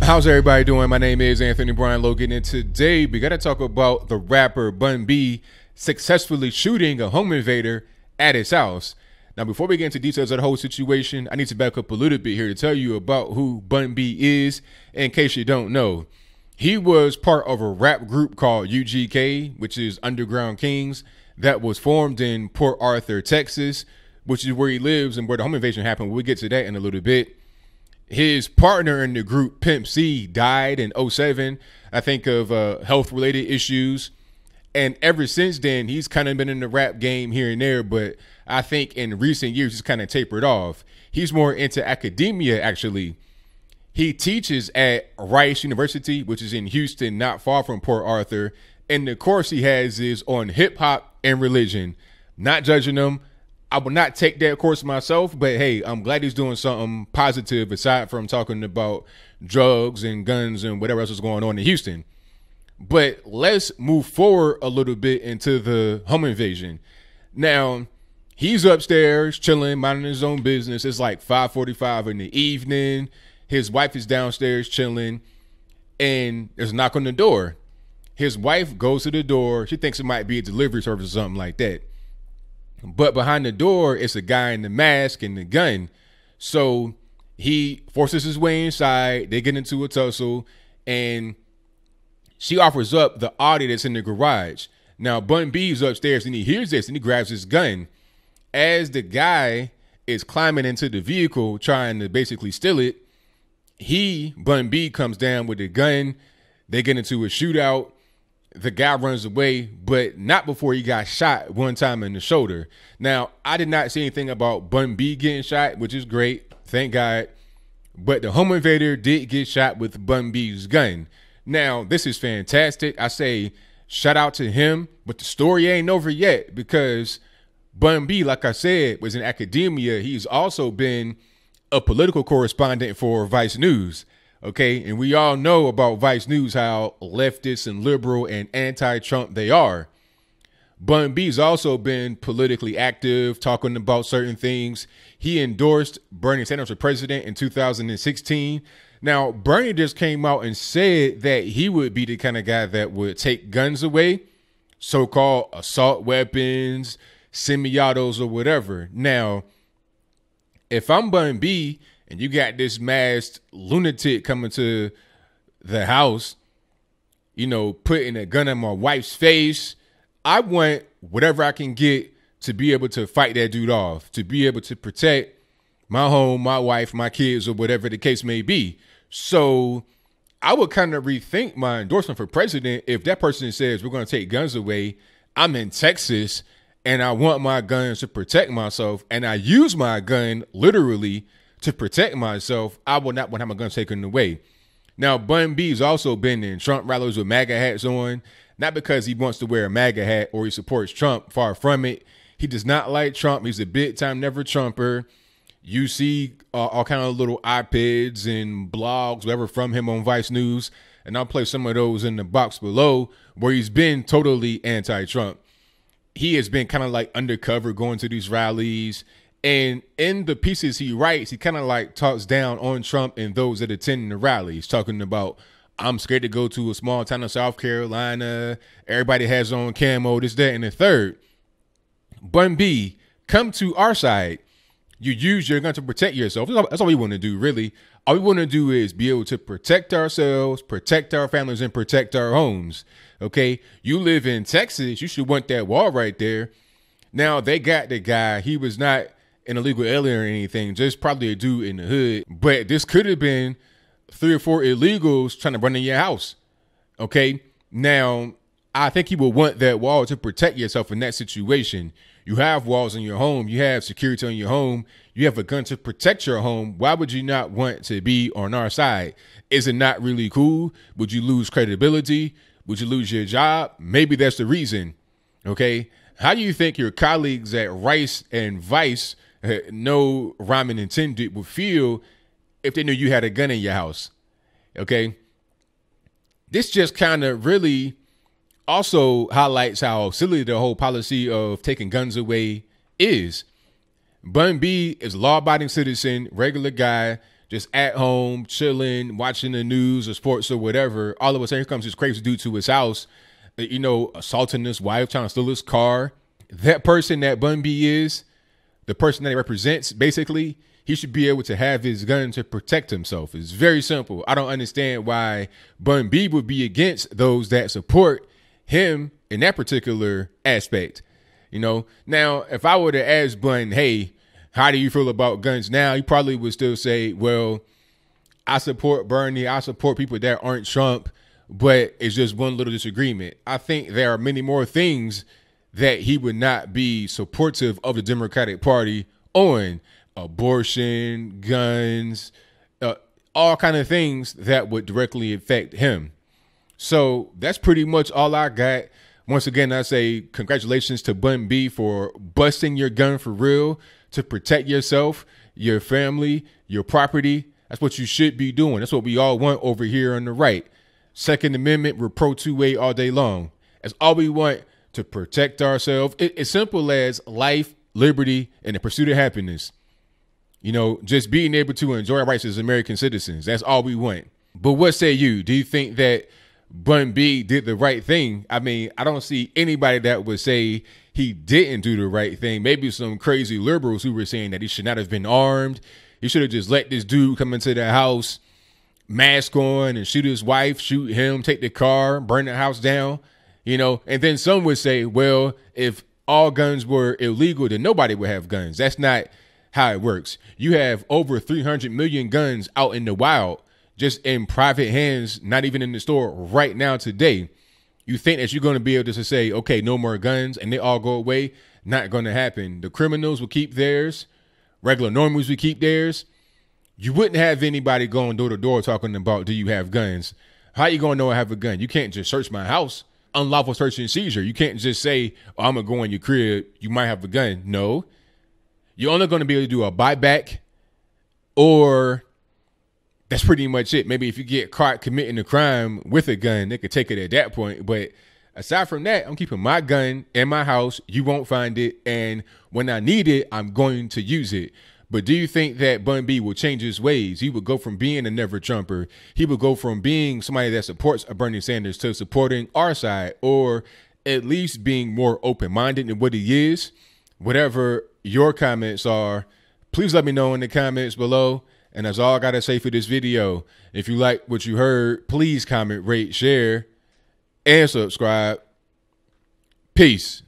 How's everybody doing? My name is Anthony Brian Logan, and today we got to talk about the rapper Bun B successfully shooting a home invader at his house. Now, before we get into details of the whole situation, I need to back up a little bit here to tell you about who Bun B is, in case you don't know. He was part of a rap group called UGK, which is Underground Kings, that was formed in Port Arthur, Texas, which is where he lives and where the home invasion happened. We'll get to that in a little bit. His partner in the group, Pimp C, died in 2007, I think of health-related issues. And ever since then, he's kind of been in the rap game here and there, but I think in recent years, he's kind of tapered off. He's more into academia, actually. He teaches at Rice University, which is in Houston, not far from Port Arthur. And the course he has is on hip-hop and religion. Not judging him. I would not take that course myself, but hey, I'm glad he's doing something positive aside from talking about drugs and guns and whatever else is going on in Houston. But let's move forward a little bit into the home invasion. Now, he's upstairs chilling, minding his own business. It's like 5:45 in the evening. His wife is downstairs chilling, and there's a knock on the door. His wife goes to the door. She thinks it might be a delivery service or something like that. But behind the door, it's a guy in the mask and the gun. So he forces his way inside. They get into a tussle, and she offers up the Audi that's in the garage. Now, Bun B's upstairs, and he hears this, and he grabs his gun. As the guy is climbing into the vehicle, trying to basically steal it, Bun B, comes down with the gun. They get into a shootout. The guy runs away, but not before he got shot one time in the shoulder. Now, I did not see anything about Bun B getting shot, which is great. Thank God. But the home invader did get shot with Bun B's gun. Now, this is fantastic. I say shout out to him, but the story ain't over yet because Bun B, like I said, was in academia. He's also been a political correspondent for Vice News. Okay, and we all know about Vice News, how leftist and liberal and anti-Trump they are. Bun B's also been politically active, talking about certain things. He endorsed Bernie Sanders for president in 2016. Now, Bernie just came out and said that he would be the kind of guy that would take guns away, so-called assault weapons, semi-autos, or whatever. Now, if I'm Bun B, and you got this masked lunatic coming to the house, you know, putting a gun in my wife's face, I want whatever I can get to be able to fight that dude off, to be able to protect my home, my wife, my kids, or whatever the case may be. So I would kind of rethink my endorsement for president if that person says we're going to take guns away. I'm in Texas, and I want my guns to protect myself, and I use my gun literally to protect myself. I will not want to have my gun taken away. Now, Bun B's also been in Trump rallies with MAGA hats on, not because he wants to wear a MAGA hat or he supports Trump. Far from it. He does not like Trump. He's a big time never Trumper. You see all kind of little iPads and blogs, whatever, from him on Vice News. And I'll play some of those in the box below where he's been totally anti-Trump. He has been kind of like undercover going to these rallies. And in the pieces he writes, he kind of like talks down on Trump and those that attend the rallies, talking about, I'm scared to go to a small town in South Carolina. Everybody has on camo, this, that, and the third. Bun B, come to our side. You use your gun to protect yourself. That's all we want to do, really. All we want to do is be able to protect ourselves, protect our families, and protect our homes. Okay? You live in Texas. You should want that wall right there. Now, they got the guy. He was not an illegal alien or anything, just probably a dude in the hood. But this could have been 3 or 4 illegals trying to run in your house. Okay? Now, I think you will want that wall to protect yourself in that situation. You have walls in your home. You have security in your home. You have a gun to protect your home. Why would you not want to be on our side? Is it not really cool? Would you lose credibility? Would you lose your job? Maybe that's the reason. Okay? How do you think your colleagues at Rice and Vice, no rhyming intended, would feel if they knew you had a gun in your house? Okay? This just kind of really also highlights how silly the whole policy of taking guns away is. Bun B is a law-abiding citizen, regular guy, just at home, chilling, watching the news or sports or whatever. All of a sudden, here comes this crazy dude to his house, assaulting his wife, trying to steal his car. That person that Bun B is, the person that he represents, basically, he should be able to have his gun to protect himself. It's very simple. I don't understand why Bun B would be against those that support him in that particular aspect. Now, if I were to ask Bun, hey, how do you feel about guns now? He probably would still say, well, I support Bernie. I support people that aren't Trump, but it's just one little disagreement. I think there are many more things that he would not be supportive of the Democratic Party on: abortion, guns, all kind of things that would directly affect him. So that's pretty much all I got. Once again, I say congratulations to Bun B for busting your gun for real to protect yourself, your family, your property. That's what you should be doing. That's what we all want over here on the right. Second Amendment, we're pro 2A all day long. That's all we want, to protect ourselves. It's simple as life, liberty, and the pursuit of happiness. Just being able to enjoy our rights as American citizens. That's all we want. But what say you? Do you think that Bun B did the right thing? I mean, I don't see anybody that would say he didn't do the right thing. Maybe some crazy liberals who were saying that he should not have been armed. He should have just let this dude come into the house, mask on, and shoot his wife, shoot him, take the car, burn the house down, And then some would say, well, if all guns were illegal, then nobody would have guns. That's not how it works. You have over 300 million guns out in the wild, just in private hands, not even in the store right now today. You think that you're going to be able to say, okay, no more guns, and they all go away? Not going to happen. The criminals will keep theirs. Regular normals will keep theirs. You wouldn't have anybody going door to door talking about, do you have guns? How you going to know I have a gun? You can't just search my house. Unlawful search and seizure. You can't just say, oh, I'm going to go in your crib, you might have a gun. No. You're only going to be able to do a buyback, or that's pretty much it. Maybe if you get caught committing a crime with a gun, they could take it at that point. But aside from that, I'm keeping my gun in my house. You won't find it. And when I need it, I'm going to use it. But do you think that Bun B will change his ways? He would go from being a never Trumper. He would go from being somebody that supports Bernie Sanders to supporting our side, or at least being more open-minded than what he is. Whatever your comments are, please let me know in the comments below. And that's all I got to say for this video. If you like what you heard, please comment, rate, share, and subscribe. Peace.